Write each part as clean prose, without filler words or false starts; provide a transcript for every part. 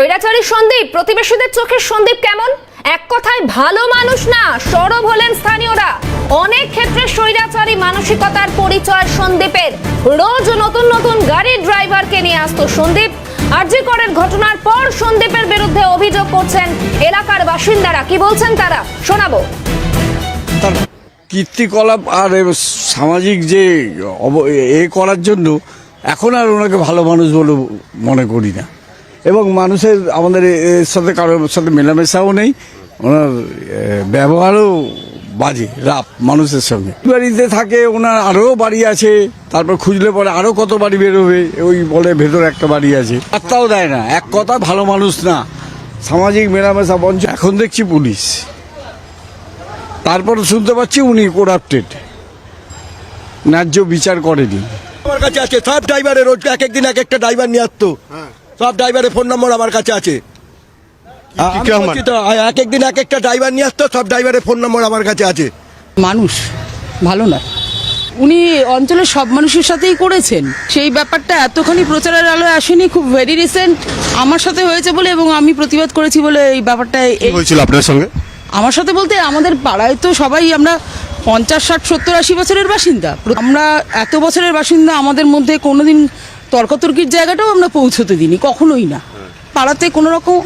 স্বৈরাচারী সন্দীপ, প্রতিবেশীদের চোখে সন্দীপ কেমন? এক কথায় ভালো মানুষ না, সরব হলেন স্থানীয়রা। অনেক ক্ষেত্রে স্বৈরাচারী মানসিকতার পরিচয় সন্দীপের। রোজ নতুন নতুন গাড়ির ড্রাইভারকে নিয়ে আসতো সন্দীপ। আরজি করের ঘটনার পর সন্দীপের বিরুদ্ধে অভিযোগ করছেন এলাকার বাসিন্দারা। কি বলছেন তারা শোনাবো। তার কীর্তিকলাপ আর সামাজিক যে এ করার জন্য এখন আর ওনাকে ভালো মানুষ বলে মনে করি না, এবং মানুষের আমাদের এর সাথে কারোর সাথে মেলামেশাও নেই। ওনার ব্যবহারও বাজে, রাপ মানুষের সঙ্গে। বাড়িতে থাকে, ওনার আরও বাড়ি আছে, তারপর খুঁজলে পরে আরও কত বাড়ি বেরোবে, ওই বলে ভেতর একটা বাড়ি আছে, পাত্তাও দেয় না। এক কথা ভালো মানুষ না, সামাজিক মেলামেশা বঞ্চ। এখন দেখছি পুলিশ, তারপর শুনতে পাচ্ছি উনি করাপ্টেড, ন্যায্য বিচার করেনি। আমার কাছে আছে সব ড্রাইভারের, রোজ এক একদিন এক একটা ড্রাইভার নিয়ে আসতো। সব ড্রাইভারের ফোন নম্বর আমার কাছে আছে। এক একদিন এক একটা ড্রাইভার নিয়ে আসতো, সব ড্রাইভারের ফোন নম্বর আমার কাছে আছে। মানুষ ভালো না, উনি অঞ্চলের সব মানুষের সাথেই করেছেন। সেই ব্যাপারটা এতখানি প্রচারের আলোয় আসেনি, খুব ভেরি রিসেন্ট আমার সাথে হয়েছে বলে, এবং আমি প্রতিবাদ করেছি বলে এই ব্যাপারটা হয়েছিল আপনার সঙ্গে। আমার সাথে বলতে আমাদের পাড়ায় তো সবাই আমরা 50, 60, 70, 80 বছরের বাসিন্দা। আমরা এত বছরের বাসিন্দা, আমাদের মধ্যে কোনোদিন তর্কাতর্কির জায়গাটাও আমরা পৌঁছতে দিইনি, কখনোই না। পাড়াতে কোনো রকম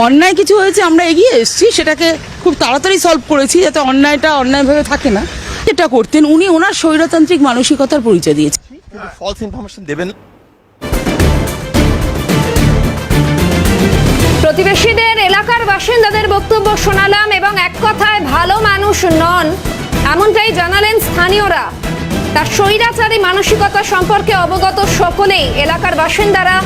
অন্যায় কিছু হয়েছে, আমরা এগিয়ে এসেছি, সেটাকে খুব তাড়াতাড়ি সলভ করেছি, যাতে অন্যায়টা অন্যায়ভাবে থাকে না। এটা করতেন উনি, ওনার স্বৈরতান্ত্রিক মানসিকতার পরিচয় দিয়েছেন। ফলস ইনফরমেশন দেবেন। প্রতিবেশীদের, এলাকার বাসিন্দাদের বক্তব্য শোনালাম, এবং এক কথায় ভালো মানুষ নন এমনটাই জানালেন স্থানীয়রা। তার স্বৈরাচারী মানসিকতা সম্পর্কে অবগত সকলেই, এলাকার বাসিন্দারা।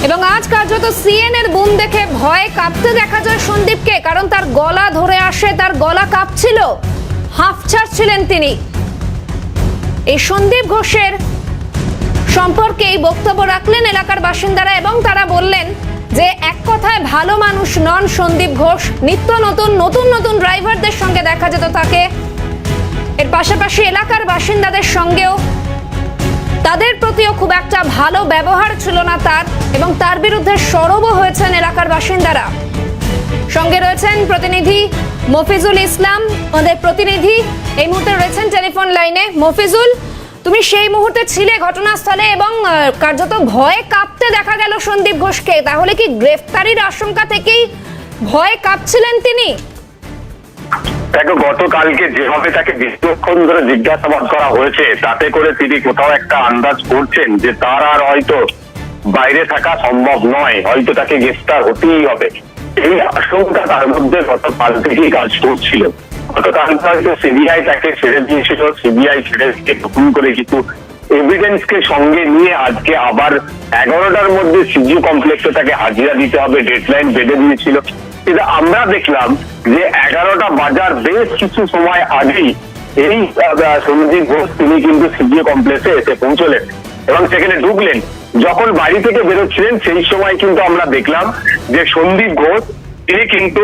এবং আজ কার্যত সিএন এর বুম দেখে ভয়ে কাঁপতে দেখা যায় সন্দীপকে, কারণ তার গলা ধরে আসে, তার গলা কাঁপছিল, হাঁফ ছাড়ছিলেন তিনি। এই সন্দীপ ঘোষের সম্পর্কে এই বক্তব্য রাখলেন এলাকার বাসিন্দারা, এবং তারা বললেন যে এক কথায় ভালো মানুষ নন সন্দীপ ঘোষ। নিত্য নতুন নতুন নতুন ড্রাইভারদের সঙ্গে দেখা যেত তাকে। এর পাশাপাশি এলাকার বাসিন্দাদের সঙ্গেও, তাদের প্রতিও খুব একটা ভালো ব্যবহার ছিল না তার, এবং তার বিরুদ্ধে সরবও হয়েছেন এলাকার বাসিন্দারা। সঙ্গে রয়েছেন প্রতিনিধি মফিজুল ইসলাম, আমাদের প্রতিনিধি এই মুহূর্তে রয়েছেন টেলিফোন লাইনে। মফিজুল, তুমি সেই মুহূর্তে ছিলে ঘটনাস্থলে, এবং কার্যত ভয়ে কাঁপতে দেখা গেল সন্দীপ ঘোষকে। তাহলে কি গ্রেফতারির আশঙ্কা থেকেই ভয়ে কাঁপছিলেন তিনি? দেখো, গতকালকে যেভাবে তাকে দীর্ঘক্ষণ ধরে জিজ্ঞাসাবাদ করা হয়েছে, তাতে করে তিনি কোথাও একটা আন্দাজ করছেন যে তার আর হয়তো বাইরে থাকা সম্ভব নয়, হয়তো তাকে গ্রেফতার হতেই হবে। এই আশঙ্কা তার মধ্যে গতকাল থেকেই কাজ করছিল। গতকালকে হয়তো সিবিআই তাকে ছেড়ে দিয়েছিল, সিবিআই ছেড়ে দিয়ে নতুন করে কিছু এভিডেন্সকে সঙ্গে নিয়ে আজকে আবার 11টার মধ্যে সিজি কমপ্লেক্সে তাকে হাজিরা দিতে হবে, ডেডলাইন বেঁধে দিয়েছিল। কিন্তু আমরা দেখলাম যে 11টা বাজার বেশ কিছু সময় আগেই এই সন্দীপ ঘোষ তিনি কিন্তু সিজি কমপ্লেক্সে এসে পৌঁছলেন এবং সেখানে ঢুকলেন। যখন বাড়ি থেকে বেরোচ্ছিলেন সেই সময় কিন্তু আমরা দেখলাম যে সন্দীপ ঘোষ তিনি কিন্তু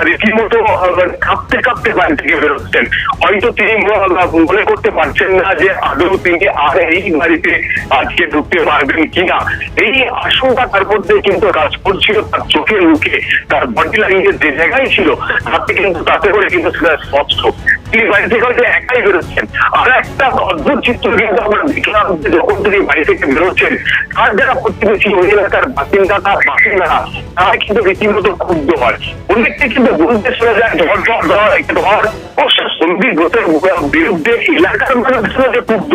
রীতিমতো কাঁপতে কাঁপতে বাড়ি থেকে বেরোচ্ছেন। হয়তো তিনি মনে করতে পারছেন না যে আদৌ তিনি আর এই বাড়িতে আজকে ঢুকতে পারবেন কিনা। এই আশঙ্কা তার মধ্যে কিন্তু কাজ করছিল। তার চোখের মুখে, তার বডি ল্যাঙ্গুয়েজ যে জায়গায় ছিল, তাতে করে কিন্তু সেটা স্পষ্ট। তিনি বাড়ি থেকে হয়তো একাই বেরোচ্ছেন। আর একটা অদ্ভুত চিত্র কিন্তু আমরা দেখলাম যে যখন তিনি বাড়ি থেকে বেরোচ্ছেন, তার যারা প্রতিবেশী ওই এলাকার বাসিন্দারা তারা কিন্তু রীতিমতো ক্ষুব্ধ হয়। অনেকটা কিন্তু বলতে শোনা যায় ঝড় সন্দীপ ঘোষের বিরুদ্ধে এলাকার মানুষরা যে ক্ষুব্ধ,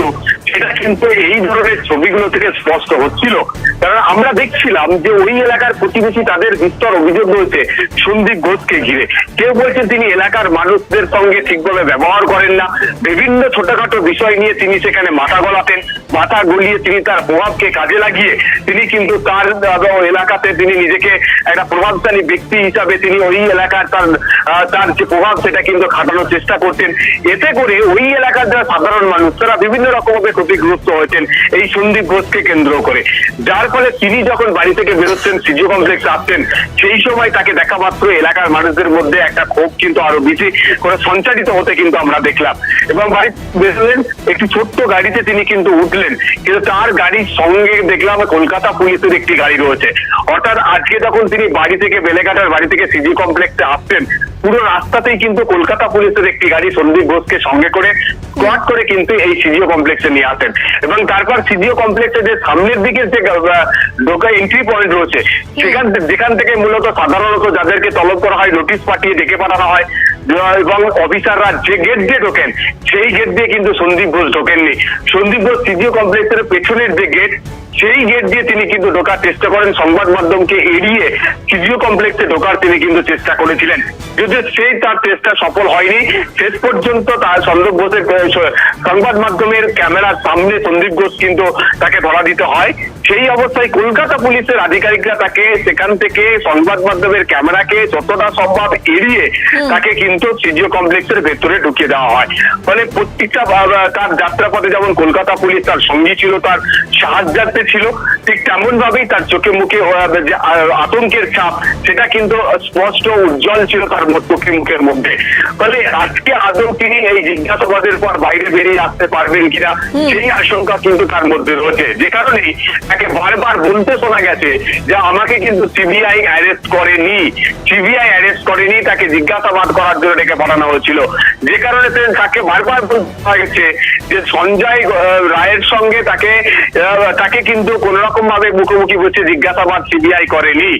সেটা কিন্তু এই ধরনের ছবিগুলো থেকে স্পষ্ট হচ্ছিল। কারণ আমরা দেখছিলাম যে ওই এলাকার প্রতিবেশী, তাদের বিস্তর অভিযোগ রয়েছে সন্দীপ ঘোষকে ঘিরে। কেউ বলছে তিনি এলাকার মানুষদের সঙ্গে ঠিকভাবে ব্যবহার করেন না, বিভিন্ন ছোটখাটো বিষয় নিয়ে তিনি সেখানে মাথা গলাতেন, মাথা গলিয়ে তিনি তার প্রভাবকে কাজে লাগিয়ে তিনি কিন্তু তার এলাকাতে তিনি নিজেকে একটা প্রভাবশালী ব্যক্তি হিসাবে তিনি ওই এলাকার তার যে প্রভাব সেটা কিন্তু খাটানোর চেষ্টা করতেন। করেছেন। এতে করে ওই এলাকার যারা সাধারণ মানুষ তারা বিভিন্ন রকমভাবে ক্ষতিগ্রস্ত হয়েছেন এই সন্দীপ ঘোষকে কেন্দ্র করে, যার ফলে তিনি যখন বাড়ি থেকে বেরোচ্ছেন, সিজিও কমপ্লেক্সে আসছেন, সেই সময় তাকে দেখা মাত্র এলাকার মানুষদের মধ্যে একটা ক্ষোভ কিন্তু আরো বেশি করে সঞ্চারিত হতে কিন্তু আমরা দেখলাম। এবং বাড়ি বেরোলেন, একটি ছোট্ট গাড়িতে তিনি কিন্তু উঠলেন, কিন্তু তার গাড়ির সঙ্গে দেখলাম কলকাতা পুলিশের একটি গাড়ি রয়েছে। অর্থাৎ আজকে যখন তিনি বাড়ি থেকে বেলেঘাটার বাড়ি থেকে সিজিও কমপ্লেক্সে আসছেন, পুরো রাস্তাতেই কিন্তু কলকাতা পুলিশের একটি গাড়ি সন্দীপ ঘোষকে সঙ্গে করে স্কোয়াড করে কিন্তু এই সিজিও কমপ্লেক্সে নিয়ে আসেন। এবং তারপর সিজিও কমপ্লেক্সে যে সামনের দিকে যে ঢোকা এন্ট্রি পয়েন্ট রয়েছে, যেখান থেকে মূলত সাধারণত যাদেরকে তলব করা হয় নোটিশ পাঠিয়ে ডেকে পাঠানো হয়, এবং অফিসাররা যে গেট দিয়ে ঢোকেন সেই গেট দিয়ে কিন্তু সন্দীপ ঘোষ ঢোকেননি। সন্দীপ ঘোষ সিজিও কমপ্লেক্সের পেছনের যে গেট, সেই গেট দিয়ে তিনি কিন্তু ঢোকার চেষ্টা করেন, সংবাদ মাধ্যমকে এড়িয়ে সিজিও কমপ্লেক্সে ঢোকার তিনি কিন্তু চেষ্টা করেছিলেন, যদিও সেই তার চেষ্টা সফল হয়নি। শেষ পর্যন্ত তার সন্দীপ ঘোষের সংবাদ মাধ্যমের ক্যামেরার সামনে সন্দীপ ঘোষ কিন্তু তাকে ধরা দিতে হয়। সেই অবস্থায় কলকাতা পুলিশের আধিকারিকরা তাকে সেখান থেকে সংবাদ মাধ্যমের ক্যামেরাকে যতটা সম্ভব এড়িয়ে তাকে কিন্তু সিজিও কমপ্লেক্সের ভেতরে ঢুকিয়ে দেওয়া হয়। ফলে প্রত্যেকটা তার যাত্রাপথে যেমন কলকাতা পুলিশ তার সঙ্গী ছিল, তার সাহায্যার্থে ছিল, ঠিক তেমন ভাবেই তার চোখে মুখে যে আতঙ্কের ছাপ সেটা কিন্তু স্পষ্ট উজ্জ্বল ছিল তার চোখে মুখের মধ্যে। ফলে আজকে আদৌ তিনি এই জিজ্ঞাসাবাদের পর বাইরে বেরিয়ে আসতে পারবেন কিনা সেই আশঙ্কা কিন্তু তার মধ্যে রয়েছে, যে কারণেই তাকে বারবার বলতে শোনা গেছে যে আমাকে কিন্তু সিবিআই অ্যারেস্ট করেনি, তাকে জিজ্ঞাসাবাদ করার জন্য ডেকে পাঠানো হয়েছিল। যে কারণে তাকে বারবার বলতে গেছে যে সঞ্জয় রায়ের সঙ্গে তাকে কিন্তু কোন রকম ভাবে মুখোমুখি বসে জিজ্ঞাসাবাদ সিবিআই করেনি।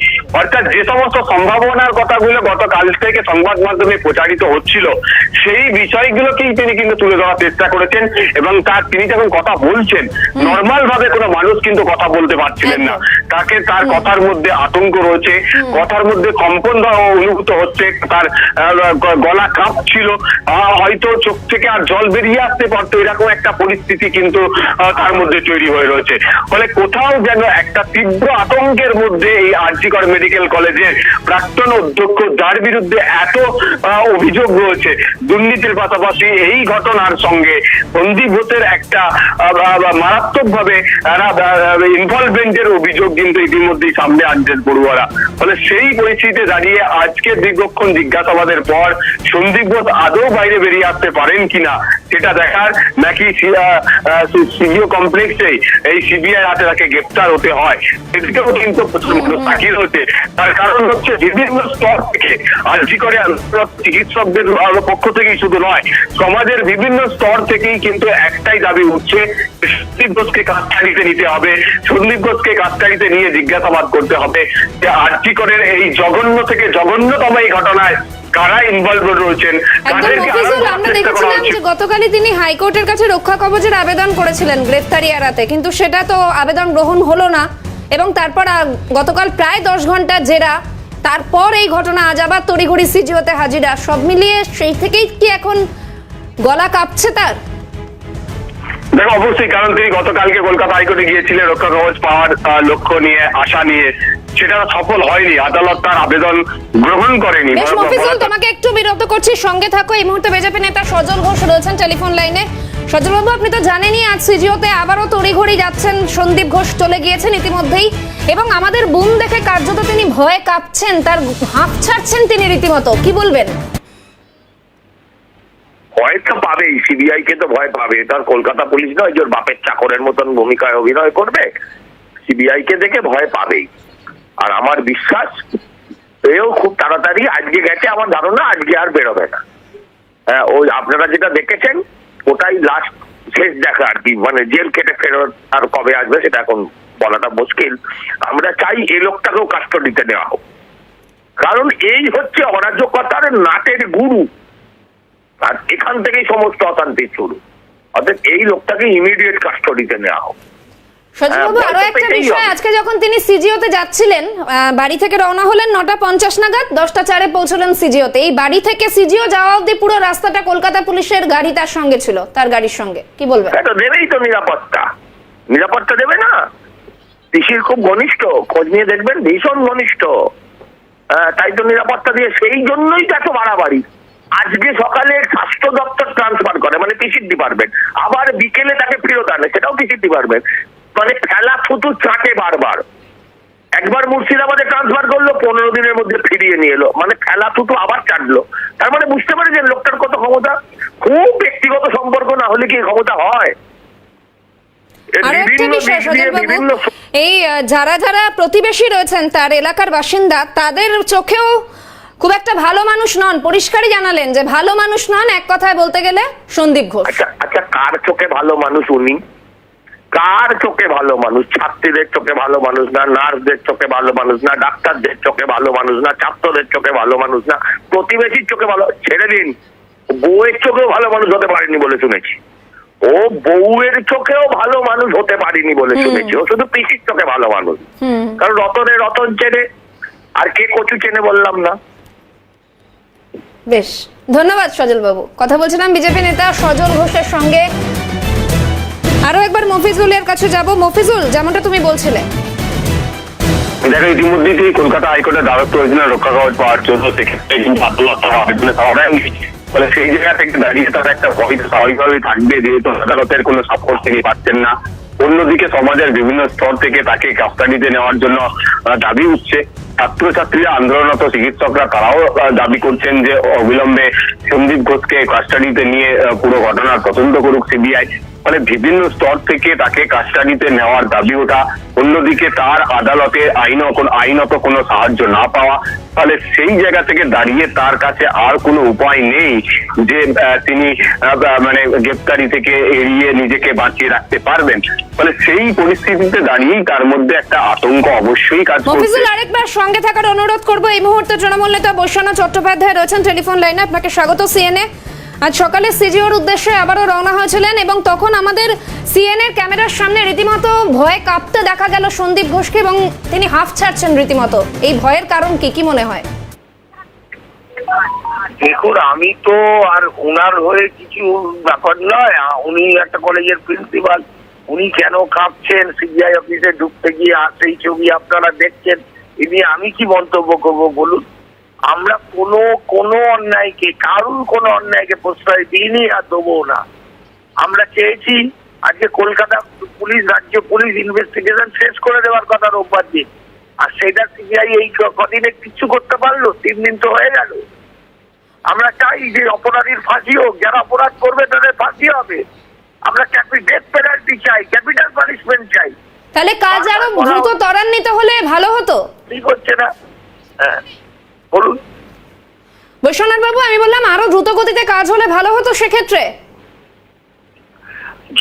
অর্থাৎ যে সমস্ত সম্ভাবনার কথাগুলো গতকাল থেকে সংবাদ মাধ্যমে প্রচারিত হচ্ছিল, সেই বিষয়গুলোকেই তিনি কিন্তু তুলে ধরার চেষ্টা করেছেন। এবং তিনি যখন কথা বলছেন, নর্মাল ভাবে কোনো মানুষ কিন্তু কথা বলতে পারছিলেন না, তার কথার মধ্যে আতঙ্ক রয়েছে, কথার মধ্যে কম্পন অনুভূত হচ্ছে, তার গলা কাঁপছিল, হয়তো চোখ থেকে আর জল বেরিয়ে আসতে পারতো, এরকম একটা পরিস্থিতি কিন্তু তার মধ্যে তৈরি হয়ে রয়েছে। ফলে কোথাও যেন একটা তীব্র আতঙ্কের মধ্যে এই আরজি কর মেডিকেল কলেজের প্রাক্তন অধ্যক্ষ, যার বিরুদ্ধে এত অভিযোগ রয়েছে দুর্নীতির পাশাপাশি, এই ঘটনার সঙ্গে সন্দীপ ঘোষের একটা মারাত্মক ভাবে ইনভলভমেন্টের অভিযোগ কিন্তু ইতিমধ্যেই সামনে আনছেন পড়ুয়ারা। ফলে সেই পরিস্থিতিতে দাঁড়িয়ে আজকে দীর্ঘক্ষণ জিজ্ঞাসাবাদের পর সন্দীপ ঘোষ আদৌ বাইরে বেরিয়ে আসতে পারেন কিনা সেটা দেখার, নাকি সিজিও কমপ্লেক্সে এই সিবিআই হাতে তাকে গ্রেপ্তার হতে হয়, এদিকেও কিন্তু প্রচুর মানুষ তাকিয়ে রয়েছে। তার কারণ হচ্ছে বিভিন্ন স্তর থেকে আরজি করে চিকিৎসকদের পক্ষ থেকেই শুধু নয়, সমাজের বিভিন্ন স্তর থেকেই কিন্তু একটাই দাবি উঠছে, সন্দীপ ঘোষকে কাস্টাডিতে নিতে হবে, সন্দীপ ঘোষকে কাস্টাডিতে নিয়ে জিজ্ঞাসাবাদ করতে হবে যে আরজি করের এই জঘন্য থেকে জঘন্যতম এই ঘটনায় কারা ইনভলভ রয়েছেন। আমরা দেখেছিলাম যে গতকালই তিনি হাইকোর্টের কাছে রক্ষা কবচের আবেদন করেছিলেন গ্রেফতারি এড়াতে, কিন্তু সেটা তো আবেদন গ্রহণ হলো না। এবং তারপর গতকাল প্রায় 10 ঘন্টা জেরা, তারপর এই ঘটনা, আজ আবার তড়িঘড়ি সিজিওতে হাজিরা, সব মিলিয়ে সেই থেকেই কি এখন গলা কাঁপছে তার? দেখো অবশ্যই, কারণ তিনি গতকালকে কলকাতা হাইকোর্টে গিয়েছিলেন রক্ষা কবচ পাওয়ার লক্ষ্য নিয়ে, আশা নিয়ে, সেটা সফল হয়নি, আদালত তার আবেদন গ্রহণ করেনি। মফিজুল, তোমাকে একটু বিরত করছি, সঙ্গে থাকো। এই মুহূর্তে বিজেপি নেতা সজল ঘোষ রয়েছেন টেলিফোন লাইনে। সজল বাবু, আপনি তো জানেনই আজ সিজিওতে আবারও তড়িঘড়ি যাচ্ছেন, সন্দীপ ঘোষ চলে গিয়েছেন ইতিমধ্যেই, এবং আমাদের বুম দেখে কার্যত তিনি ভয়ে কাঁপছেন, তার হাঁপ ছাড়ছেন তিনি রীতিমতো, কি বলবেন? ভয় তো পাবেই, সিবিআই কে তো ভয় পাবে, তার কলকাতা পুলিশ নয় যে ওর বাপের চাকরের মতন ভূমিকায় অভিনয় করবে, সিবিআই কে দেখে ভয় পাবেই। আর আমার বিশ্বাস এও খুব তাড়াতাড়ি আজকে গেছে, আমার ধারণা আজকে আর বেরোবে না। হ্যাঁ, ওই আপনারা যেটা দেখেছেন ওটাই লাস্ট শেষ দেখা আর কি, মানে জেল কেটে ফেরত আর কবে আসবে সেটা এখন বলাটা মুশকিল। আমরা চাই এই লোকটাকেও কাস্টডিতে নেওয়া হোক, কারণ এই হচ্ছে অরাজকতার নাটের গুরু, আর এখান থেকেই সমস্ত অশান্তির শুরু। অর্থাৎ এই লোকটাকে ইমিডিয়েট কাস্টডিতে নেওয়া হোক। সজলবাবু, আরো একটা বিষয়, আজকে যখন তিনি সিজিওতে যাচ্ছিলেন, বাড়ি থেকে রওনা হলেন 9:50 নাগাদ, 10:04 পৌঁছলেন সিজিওতে। এই বাড়ি থেকে সিজিও যাওয়া অবধি পুরো রাস্তাটা কলকাতা পুলিশের গাড়ি তার সঙ্গে ছিল, তার গাড়ির সঙ্গে, কি বলবেন? এটা দেবেই তো নিরাপত্তা দেবে না? পিসির খুব ঘনিষ্ঠ, খোঁজ নিয়ে দেখবেন ভীষণ ঘনিষ্ঠ, তাই তো নিরাপত্তা দিয়ে, সেই জন্যই তো এত বাড়াবাড়ি। আজকে সকালে স্বাস্থ্য দপ্তর ট্রান্সফার করে, মানে পিসির ডিপার্টমেন্ট, আবার বিকেলে তাকে ফেরত আনে, সেটাও পিসির ডিপার্টমেন্ট। মানে ফেলা থুতু চাটে বারবার। একবার মুর্শিদাবাদে ট্রান্সফার করলো, 15 দিনের মধ্যে ফিরিয়ে নিয়ে এলো, মানে ফেলা থুতু আবার চাটলো। তার মানে বুঝতে পারে যে লোকটার কত ক্ষমতা। খুব ব্যক্তিগত সম্পর্ক না হলে কি ক্ষমতা হয়? আরো একটা বিষয় সজল বাবু, এই যারা যারা প্রতিবেশী রয়েছেন তার এলাকার বাসিন্দা, তাদের চোখেও খুব একটা ভালো মানুষ নন, পরিষ্কারই জানালেন যে ভালো মানুষ নন, এক কথায় বলতে গেলে সন্দীপ ঘোষ। আচ্ছা, কার চোখে ভালো মানুষ উনি? কার চোখে ভালো মানুষ? ছাত্রীদের চোখে ভালো মানুষ না, নার্সদের চোখে ভালো মানুষ না, ডাক্তারদের চোখে ভালো মানুষ না, ছাত্রদের চোখে ভালো মানুষ না, প্রতিবেশীর চোখে ভালো, ছেড়ে দিন, বউয়ের চোখেও ভালো মানুষ হতে পারেনি বলে শুনেছি। ও বউয়ের চোখেও ভালো মানুষ হতে পারেনি বলে শুনেছি। ও শুধু পিসির চোখে ভালো মানুষ। কারণ রতন চেনে, আর কে কচু চেনে বললাম না। বেশ, ধন্যবাদ সজল বাবু। কথা বলছিলাম বিজেপি নেতা সজল ঘোষের সঙ্গে। আরো একবার মফিজুলের কাছে যাব। মফিজুল, যেমনটা তুমি বলছিলে, দেখো ইতিমধ্যেই কলকাতা হাইকোর্টের দ্বারস্থ হয়েছিল রক্ষা কবচ পাওয়ার জন্য, সেক্ষেত্রে কিন্তু আদালত তারা আবেদনে সাড়া ফলে সেই জায়গা থেকে দাঁড়িয়ে তারা একটা ভয় স্বাভাবিকভাবেই থাকবে, যেহেতু আদালতের কোনো সাপোর্ট থেকে পাচ্ছেন না। অন্যদিকে সমাজের বিভিন্ন স্তর থেকে তাকে কাস্টাডিতে নেওয়ার জন্য দাবি উঠছে। ছাত্রছাত্রীরা, আন্দোলনরত চিকিৎসকরা তারাও দাবি করছেন যে অবিলম্বে সন্দীপ ঘোষকে কাস্টাডিতে নিয়ে পুরো ঘটনার তদন্ত করুক সিবিআই। ফলে বিভিন্ন স্তর থেকে তাকে কাস্টাডিতে নেওয়ার দাবি ওঠা, অন্যদিকে তার আদালতে আইনত কোনো সাহায্য না পাওয়া, ফলে সেই জায়গা থেকে দাঁড়িয়ে তার কাছে আর কোনো উপায় নেই যে তিনি মানে গ্রেপ্তারি থেকে এড়িয়ে নিজেকে বাঁচিয়ে রাখতে পারবেন। ফলে সেই পরিস্থিতিতে দাঁড়িয়েই তার মধ্যে একটা আতঙ্ক অবশ্যই কাজ করছে। মফিজুল, আরেকবার সঙ্গে থাকার অনুরোধ করবো। এই মুহূর্তে তৃণমূল নেতা বৈশ্বনাথ চট্টোপাধ্যায় রয়েছেন টেলিফোন লাইনে। আপনাকে স্বাগত সিএনএ। আজ সকালে সিজিওর উদ্দেশ্যে আবারও রওনা হয়েছিলেন এবং তখন আমাদের সিএনএর ক্যামেরার সামনে রীতিমতো ভয়ে কাঁপতে দেখা গেল সন্দীপ ঘোষকে, এবং তিনি হাফ ছাড়ছেন রীতিমতো। এই ভয়ের কারণ কি মনে হয়? দেখুন, আমি তো আর ওনার হয়ে কিছু ব্যাপার নয়, উনি একটা কলেজের প্রিন্সিপাল, উনি কেন কাঁপছেন সিবিআই অফিসে ঢুকতে গিয়ে, আর সেই ছবি আপনারা দেখছেন, এ নিয়ে আমি কি মন্তব্য করবো বলুন? আমরা কোনো অন্যায়কে, কারুর কোনো অন্যায়কে প্রশ্রয় দিইনি আর দেবো না। আমরা চেয়েছি আজকে কলকাতা পুলিশ, রাজ্য পুলিশ ইনভেস্টিগেশন শেষ করে দেওয়ার কথা রোববার দিন, আর সেটা সিবিআই এই কদিনে কিছু করতে পারলো? 3 দিন তো হয়ে গেল। আমরা চাই যে অপরাধীর ফাঁসি হোক, যারা অপরাধ করবে তাদের ফাঁসি হবে। আমরা ডেথ পেনাল্টি চাই, ক্যাপিটাল পানিশমেন্ট চাই। তাহলে কাজ আরো দ্রুত ত্বরান্বিত হলে ভালো হতো। ঠিক হচ্ছে না? হ্যাঁ বলুন। বৈশ্বনাথ বাবু, আমি বললাম আরো দ্রুত গতিতে কাজ হলে ভালো হতো। সেক্ষেত্রে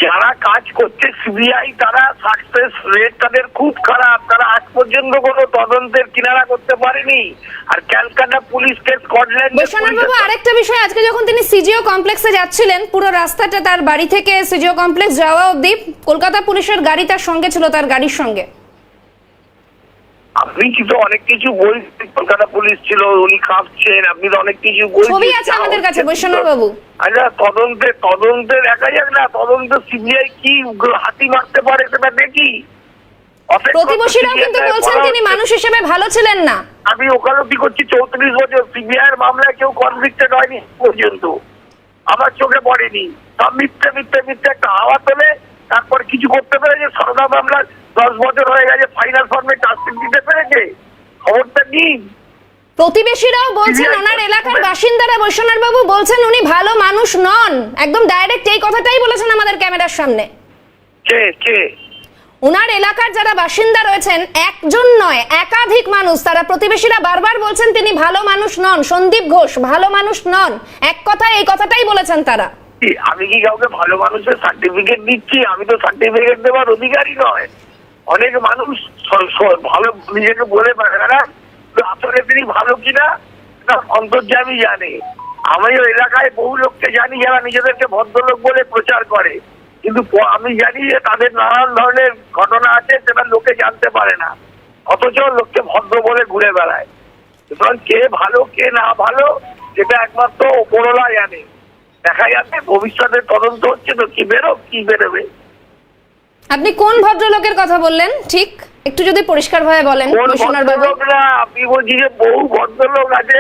যারা কাজ করছে সিবিআই, তারা সাকসেস রেট তাদের খুব খারাপ। তারা আজ পর্যন্ত কোনো তদন্তের কিনারা করতে পারেনি। আর ক্যালকাটা পুলিশকে স্কটল্যান্ড। বৈশ্বনাথ বাবু, আরেকটা বিষয়, আজকে যখন তিনি সিজিও কমপ্লেক্সে যাচ্ছিলেন, পুরো রাস্তাটা তার বাড়ি থেকে সিজিও কমপ্লেক্স যাওয়া অবধি কলকাতা পুলিশের গাড়ি তার সঙ্গে ছিল, তার গাড়ির সঙ্গে। আপনি কিন্তু অনেক কিছু বলছেন, কলকাতা পুলিশ ছিল, উনি কাঁপছেন, আপনি তো অনেক কিছু বলছেন। ছবি আছে আমাদের কাছে বৈশ্বনাথ বাবু। আচ্ছা, তদন্তে দেখা যাক না, তদন্ত সিবিআই কি হাতি মারতে পারে সেটা দেখি। প্রতিবেশীরাও কিন্তু বলছেন তিনি মানুষ হিসেবে ভালো ছিলেন না। আমি ওকালতি করছি 34 বছর, সিবিআই এর মামলায় কেউ কনভিক্টেড হয়নি পর্যন্ত, আমার চোখে পড়েনি। সব মিথ্যে একটা হাওয়া তোলে, তারপর কিছু করতে পেরেছে। সরদা মামলা 10 বছর হয়ে গেছে, ফাইনাল ফর্মে চার্জশিট দিতে পেরেছে? খবরটা নিন। প্রতিবেশীরাও বলছেন, ওনার এলাকার বাসিন্দারা, বৈশ্বনাথ বাবু বলছেন উনি ভালো মানুষ নন। একদম ডাইরেক্ট এই কথাটাই বলেছেন আমাদের ক্যামেরার সামনে। কে? ওনার এলাকার যারা বাসিন্দা রয়েছেন, একজন নয় একাধিক মানুষ, তারা প্রতিবেশীরা বারবার বলছেন তিনি ভালো মানুষ নন, সন্দীপ ঘোষ ভালো মানুষ নন। এক কথায় এই কথাটাই বলেছেন তারা। আমি কি কাউকে ভালো মানুষের সার্টিফিকেট দিচ্ছি? আমি তো সার্টিফিকেট দেওয়ার অধিকারী নয়। অনেক মানুষ ভালো নিজেকে বলে পারে না, আসলে তিনি ভালো কিনা অন্তর্যামী জানে। আমিও এলাকায় বহু লোককে জানি যারা নিজেদেরকে ভদ্রলোক বলে প্রচার করে, কিন্তু আমি জানি যে তাদের নানান ধরনের ঘটনা আছে, সেটা লোকে জানতে পারে না, অথচ লোককে ভদ্র বলে ঘুরে বেড়ায়। সুতরাং কে ভালো কে না ভালো সেটা একমাত্র ওপরওয়ালা জানে। দেখা যাচ্ছে ভবিষ্যতের তদন্ত হচ্ছে, তো কি বেরোবে। আপনি কোন ভদ্রলোকের কথা বললেন ঠিক একটু যদি পরিষ্কার ভাবে বলেন বৈশ্বনাথ বাবু? আপনি বলছি যে বহু ভদ্রলোক আছে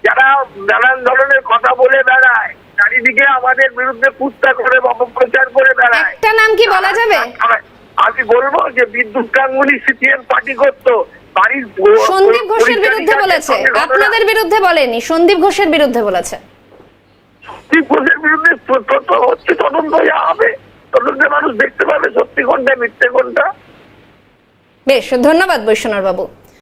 যারা নানান ধরনের কথা বলে বেড়ায়, চারিদিকে আমাদের বিরুদ্ধে কুৎসা করে অপপ্রচার করে বেড়ায়। একটা নাম কি বলা যাবে? আমি বলবো যে বিদ্যুৎ গাঙ্গুলি সিপিএম পার্টি করতো, বাড়ির সন্দীপ ঘোষের বিরুদ্ধে বলেছে, আপনাদের বিরুদ্ধে বলেনি, সন্দীপ ঘোষের বিরুদ্ধে বলেছে। সন্দীপ ঘোষের বিরুদ্ধে হচ্ছে তদন্ত হবে, তদন্তে মানুষ দেখতে পাবে সত্যি কোনটা মিথ্যে কোনটা। বেশ, ধন্যবাদ বৈশ্বনাথ বাবু।